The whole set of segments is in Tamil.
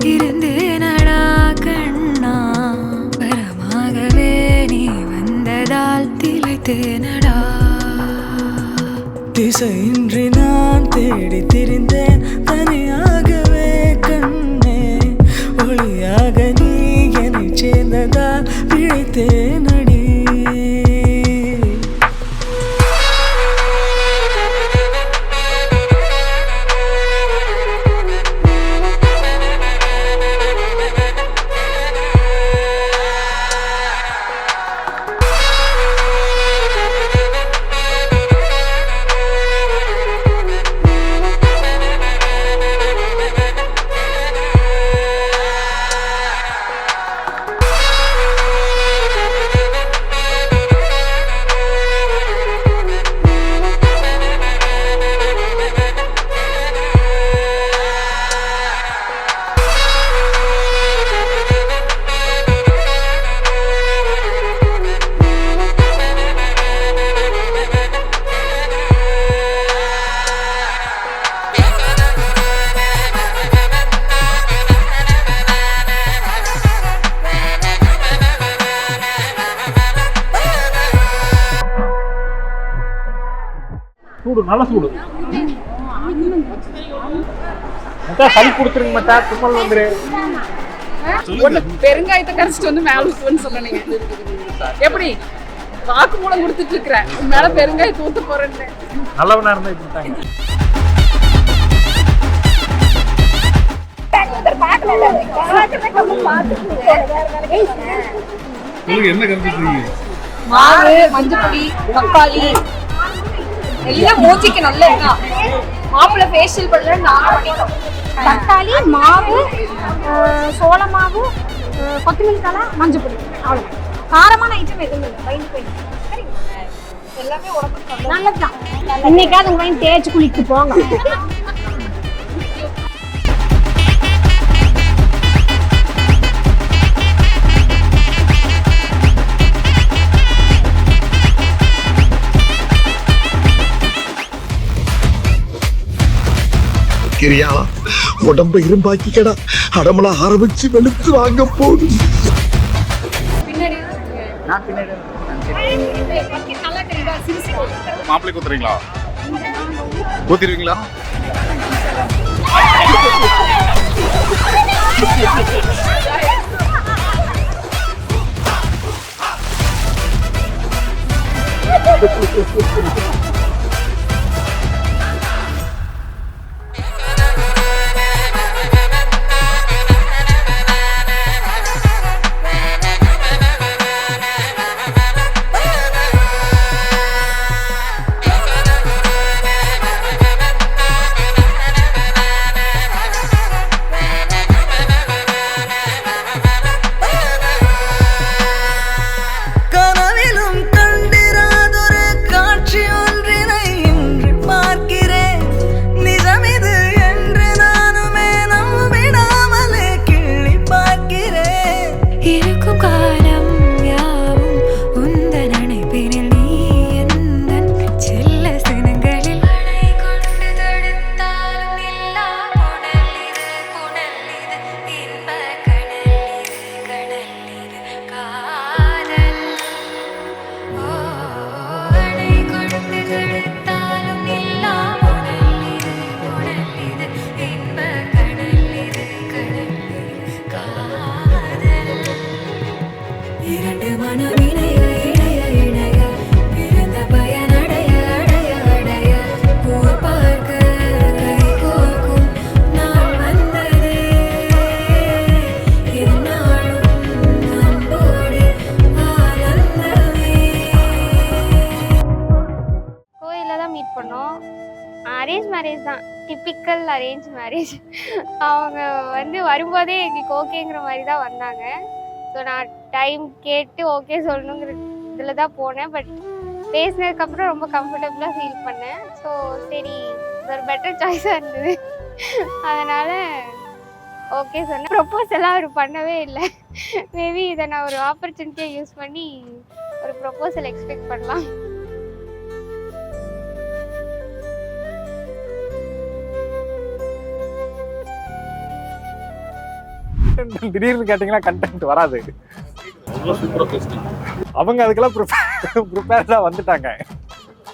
இருந்தேனடா கண்ணா, வரமாகவே நீ வந்ததால் திளைத்தேனடா. திசையின்றி நான் தேடி திரிந்தேன் தனியாகவே கண்ணே, ஒளியாக நீ என்னை சேர்ந்ததால் பிழைத்தேனடி. சூடு நல்ல சூடு சளி கொடுத்துருங்க மச்சா, தும்மல் வந்துரு. பெருங்காயத்தை கரைச்சிட்டு வந்து மேல ஊத்துன்னு சொன்னீங்க. எப்படி வாக்குமூலம் கொடுத்துட்டு இருக்கிறேன், மேல பெருங்காயத்தை ஊத்த போறேன்னு. நல்லவனா இருந்தா இப்படித்தாங்க. என்ன கருத்து? மாவு, மஞ்சப்பொடி, தக்காளி எல்லாம் மூச்சிக்கு நல்ல மாப்பிள்ள ஃபேஷியல் பண்ணல நாங்க பண்ணிட்டோம். தக்காளி, மாவு, சோள மாவு, கொத்தமல்லி தலை, மஞ்சப்பொடி, அவ்வளோ. காரமான ஐட்டம் எதுவும் இல்லை. வயிறு போயிட்டு எல்லாமே உடம்புக்கு நல்லதுதான். இன்னைக்காவது உங்க வயிறு தேய்ச்சி குளிக்கு போங்க. கிரியா உடம்ப இரும்பாக்கிக்கடா, அடமலா ஆரம்பிச்சு வெளுத்து வாங்க போகுது. மாப்பிள்ளை குத்துறீங்களா? ஊத்திருவீங்களா? அரேஞ்ச் மேரேஜ் தான், டிப்பிக்கல் அரேஞ்ச் மேரேஜ். அவங்க வந்து வரும்போதே எங்களுக்கு ஓகேங்கிற மாதிரி தான் வந்தாங்க. ஸோ நான் டைம் கேட்டு ஓகே சொல்லணுங்கிற இதில் தான் போனேன். பட் பேசினதுக்கப்புறம் ரொம்ப கம்ஃபர்டபுளாக ஃபீல் பண்ணேன். ஸோ சரி, இது ஒரு பெட்டர் சாய்ஸாக இருந்தது. அதனால் ஓகே சொன்னேன். ப்ரொப்போஸ் எல்லாம் அவர் பண்ணவே இல்லை. மேபி இதை நான் ஒரு ஆப்பர்ச்சுனிட்டியை யூஸ் பண்ணி ஒரு ப்ரொப்போசல் எக்ஸ்பெக்ட் பண்ணலாம். கண்டென்ட் திடீர்னு கேட்டிங்கன்னா கண்டென்ட் வராது. அவங்க அதுக்கெல்லாம் ப்ரிப்பேர்டாக வந்துட்டாங்க.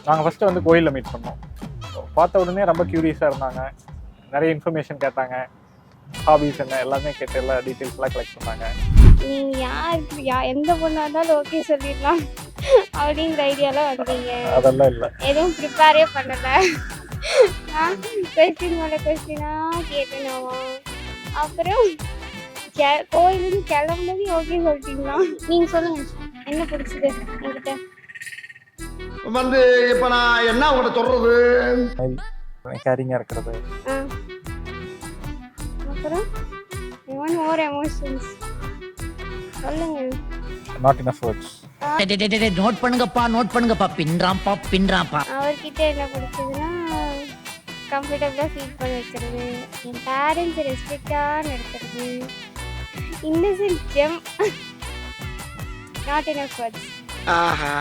நாங்கள் ஃபஸ்ட்டு வந்து கோயிலில் மீட் பண்ணோம். பார்த்த உடனே ரொம்ப க்யூரியஸாக இருந்தாங்க. நிறைய இன்ஃபர்மேஷன் கேட்டாங்க. ஹாபிஸ் என்ன எல்லாமே கேட்டு எல்லா டீட்டெயில்ஸ்லாம் கலெக்ட் பண்ணாங்க. நீங்கள் யாருக்கு எந்த பொண்ணாக இருந்தாலும் ஓகே சொல்லிடலாம் அப்படிங்கிற ஐடியாவில் வந்தீங்க. அதெல்லாம் இல்லை, எதுவும் ப்ரிப்பேரே பண்ணலை. கொஸ்டின் மேலே கொஸ்டினாக கேட்டேனாவா. அப்புறம் கோயிலுக்கு கிளம்புனது ஓகே சொல்லிட்டீங்களா? நீங்கள் சொல்லுங்கள், என்ன பிடிச்சது என்கிட்ட? வந்து இப்ப நான் என்ன உங்கள்கிட்ட சொல்றது? கேரிங்காக இருக்கிறது. அப்புறம் மோர் எமோஷன்ஸ் சொல்லுங்க. Not enough words. நோட் பண்ணுங்கப்பா பின்றாம்பா. அவர்கிட்ட என்ன பிடிச்சதுன்னா கம்ஃபர்டபுளாக ஃபீல் பண்ண வைக்கிறது, என் பேரண்ட்ஸ் ரெஸ்பெக்டாக நடக்கிறது, innocent gem. Not enough words. ஆஹா,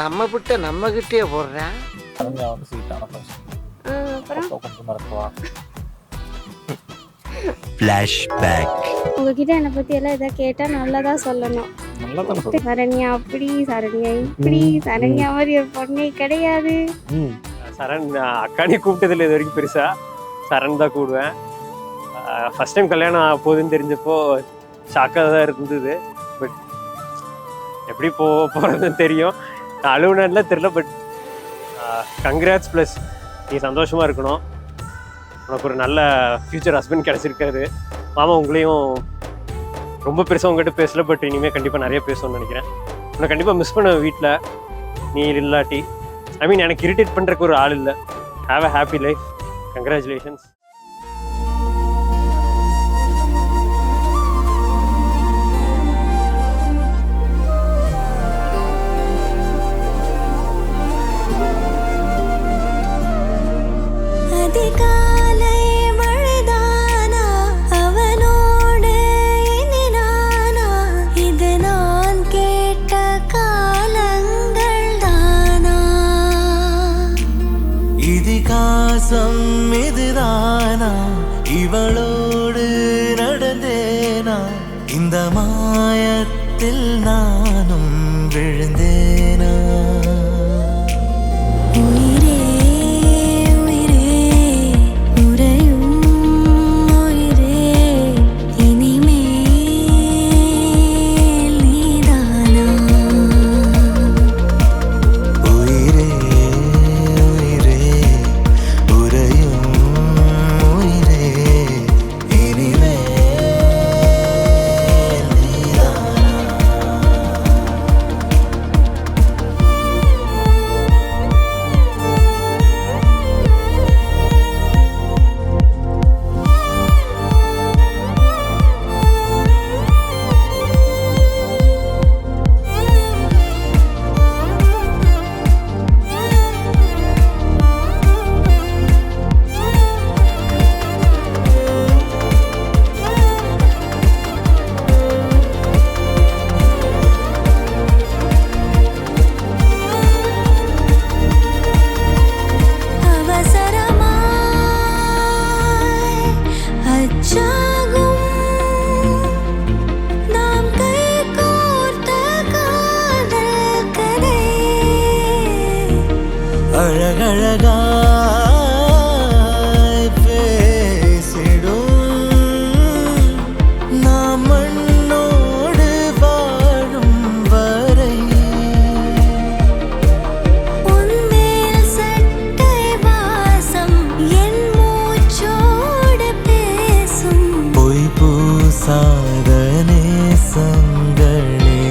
நம்ம விட்டு நம்ம கிட்டே போடுறேன். சரண்யா வந்து ஸ்வீட்டான பர்சன். அப்புறம் கொஞ்சம் மறக்குவா. ஃப்ளாஷ்பேக். உங்ககிட்ட என்னை பற்றி எல்லாம் எதாவது கேட்டால் நல்லதா சொல்லணும். நல்லா தான் சொல்லுங்க. சரண்யா அப்படி, சரண்யா இப்படி, சரண்யா மாதிரி ஒரு பொண்ணே கிடையாது. சரண் அக்கானே கூப்பிட்டதில்லை இது வரைக்கும் பெருசாக. சரண் தான் கூடுவேன். ஃபஸ்ட் டைம் கல்யாணம் போகுதுன்னு தெரிஞ்சப்போ ஷாக்காக தான் இருந்தது. பட் எப்படி போகிறதுன்னு தெரியும். நான் அலுவலகம்லாம் தெரில. But congrats. ப்ளஸ் நீ சந்தோஷமாக இருக்கணும். உனக்கு ஒரு நல்ல ஃப்யூச்சர் ஹஸ்பண்ட் கிடச்சிருக்காரு. மாமா உங்களையும் ரொம்ப பெருசாக உங்கள்கிட்ட பேசல. பட் இனிமேல் கண்டிப்பாக நிறைய பேசணும்னு நினைக்கிறேன். உன்னை கண்டிப்பாக மிஸ் பண்ண வீட்டில் நீ இல்லாட்டி. ஐ மீன் எனக்கு இரிட்டேட் பண்ணுறதுக்கு ஒரு ஆள் இல்லை. Have a happy life. Congratulations. அதிகாலை மழைதானா அவனோடு இனி நானா, இது நான் கேட்ட காலங்கள் தானா, இதிகாசம் இதுதானா, இவளோடு நடந்தேனா, இந்த மாயத்தில் நானும் விழுந்தேனா. உயிரே உயிரே உறையும் உயிரே இனிமேல் நீதானா, உயிரே உயிரே உறையும் உயிரே இனிமேல் நீதானா. அவசரமாய் அச்சாகும் நாம் கைகோர்த்த காதல் கதை, அழகழகாய் பேசிடும் நாம் மண்ணோடு வாழும் வரை, உன்மேல் சட்டை வாசம் என் மூச்சோடு பேசும், பொய் பூசாத நேசங்களே.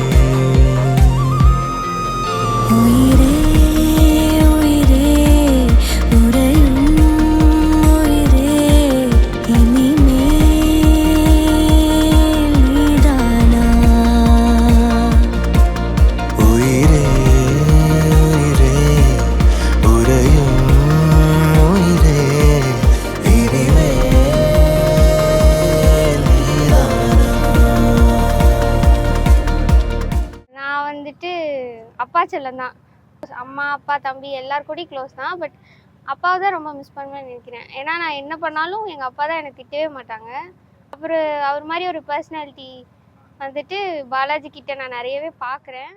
உயிரே உயிரே உறையும் உயிரே இனிமேல் நீதானா, உயிரே உயிரே உறையும் உயிரே இனிமேல் நீதானா. நான் வந்துட்டு அப்பா செல்லம் தான். அம்மா அப்பா தம்பி எல்லார் கூடயும் க்ளோஸ் தான். பட் அப்பாவை தான் ரொம்ப மிஸ் பண்ணுவேன்னு நினைக்கிறேன். ஏன்னா நான் என்ன பண்ணாலும் எங்கள் அப்பா தான் என்னை திட்டவே மாட்டாங்க. அப்புறம் அவர் மாதிரி ஒரு பர்சனாலிட்டி வந்துட்டு பாலாஜி கிட்ட நான் நிறையவே பார்க்குறேன்.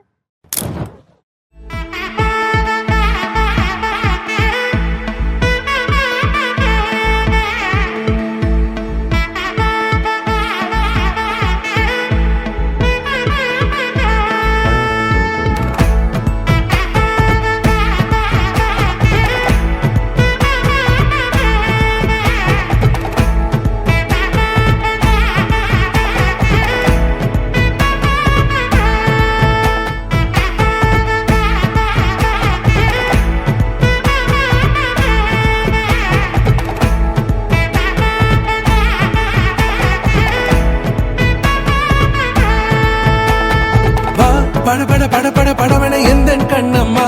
பட பட பட பட படவன எந்த கண்ணம்மா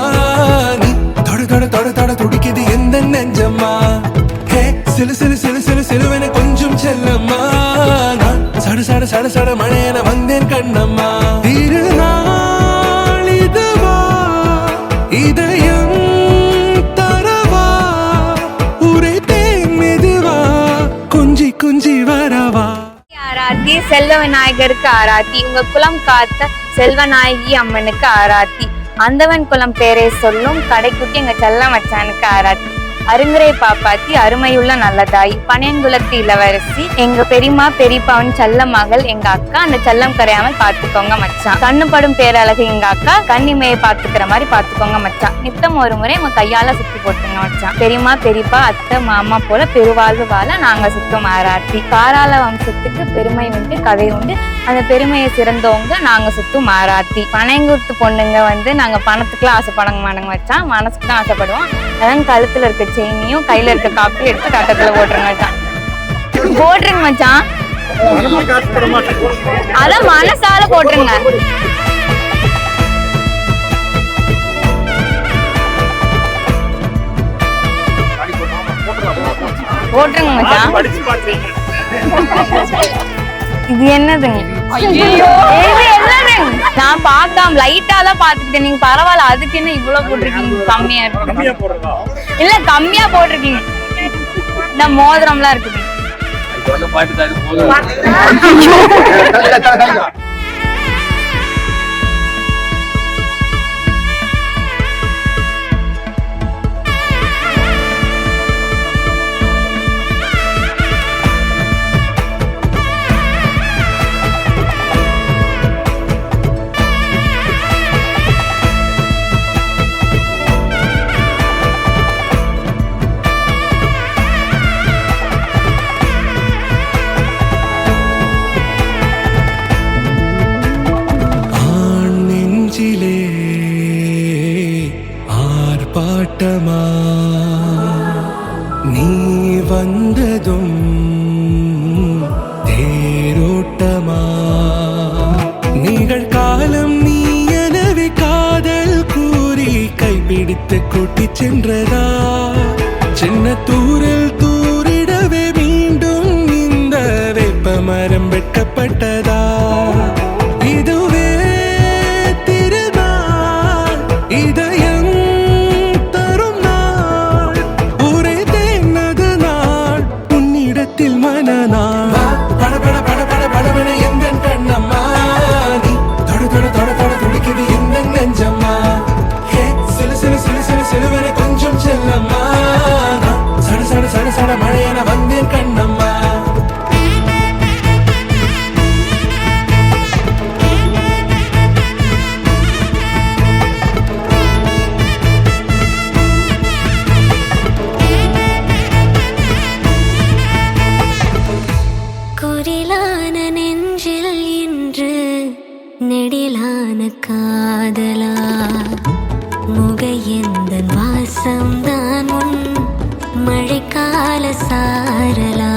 நீ தொட தொட தொட தொட துடிக்குது எந்த நெஞ்சம்மா ஹே சிலு சிலு சிலு சிலு சிலுவன கொஞ்சம் செல்லம்மா நான் சட சட சட சட மழையன வந்தேன் கண்ணம்மா திருநாள் இதுவா இதயம் தரவா உரை தேன் மெதுவா குஞ்சி குஞ்சி வரவா. ஆராத்தி செல்வ விநாயகருக்கு ஆராத்தி, உங்க குலம் காத்த செல்வநாயகி அம்மனுக்கு ஆராத்தி, அந்தவன் குலம் பேரை சொல்லும் கடைக்குட்டி எங்க செல்ல மச்சானுக்கு ஆராத்தி, அருங்குறை பாப்பாத்தி அருமையுள்ள நல்லதாய், பனையன்குலத்து இளவரசி எங்க பெரியம்மா பெரியப்பாவின் செல்ல மகள் எங்க அக்கா, அந்த செல்லம் கரையாமல் பாத்துக்கோங்க மச்சான், கண்ணுப்படும் பேரழகு எங்க அக்கா, கண்ணிமையை பாத்துக்கிற மாதிரி பாத்துக்கோங்க மச்சான், நித்தம் ஒரு முறை உங்க கையால சுத்தி போட்டுங்க மச்சான், பெரியம்மா பெரியப்பா அத்தை மாமா போல பெருவாழ்வு வாழ நாங்க சுத்தம் ஆராத்தி, காராள வம்சத்துக்கு பெருமை உண்டு கதை உண்டு, அந்த பெருமையை சிறந்தவங்க நாங்க சுத்தும் ஆராத்தி, பனையங்குத்து பொண்ணுங்க வந்து நாங்க பணத்துக்குலாம் ஆசைப்படங்க மாட்டோங்க மச்சான், மனசுக்கு தான் ஆசைப்படுவோம், அதான் கழுத்துல இருக்க செயினையும் கையில இருக்க காப்பி எடுத்து கட்டத்துல போட்டுருங்க மச்சான், போட்டுருங்க மச்சான், அதான் மனசால போட்டுருங்க. போட்டுருங்க மச்சான். இது என்னதுங்க? நான் பார்க்காம லைட்டா தான் பாத்துக்கிட்டேன். நீங்க பரவாயில்ல, அதுக்கு என்ன இவ்வளவு போட்டிருக்கீங்க? கம்மியா இருக்கு. இல்ல கம்மியா போட்டிருக்கீங்க. இந்த மோதிரம்லாம் இருக்குது. ஆர்ப்பாட்டமா நீ வந்ததும் தேரோட்டமா நிகழ்காலம் நீ எனவே காதல் கூறி கைப்பிடித்து கூட்டி சென்றதா சின்ன தூரில் தூரிடவே மீண்டும் இந்த வேப்ப மரம் வெட்டப்பட்டதா இதுவே திருநாள் இதயம் தரும் நாள் ஒரே தேனது நாள் உன்னிடத்தில் மனநாள் பட பட பட பட படவன எந்த கண்ணம்மா நீ தொட தொட தொட தொட துடிக்குது எந்த நெஞ்சம்மா ஹே சிலு சிலு சிலு சிலு சிலுவன கொஞ்சம் செல்லம்மா சட சட சட சட மழையன வந்தேன் கண்ணம்மா. குரிலான நெஞ்சில் இன்று நெடிலான காதலா முகையெந்தன் வாசம்தான் உன் மழைக்கால சாரலா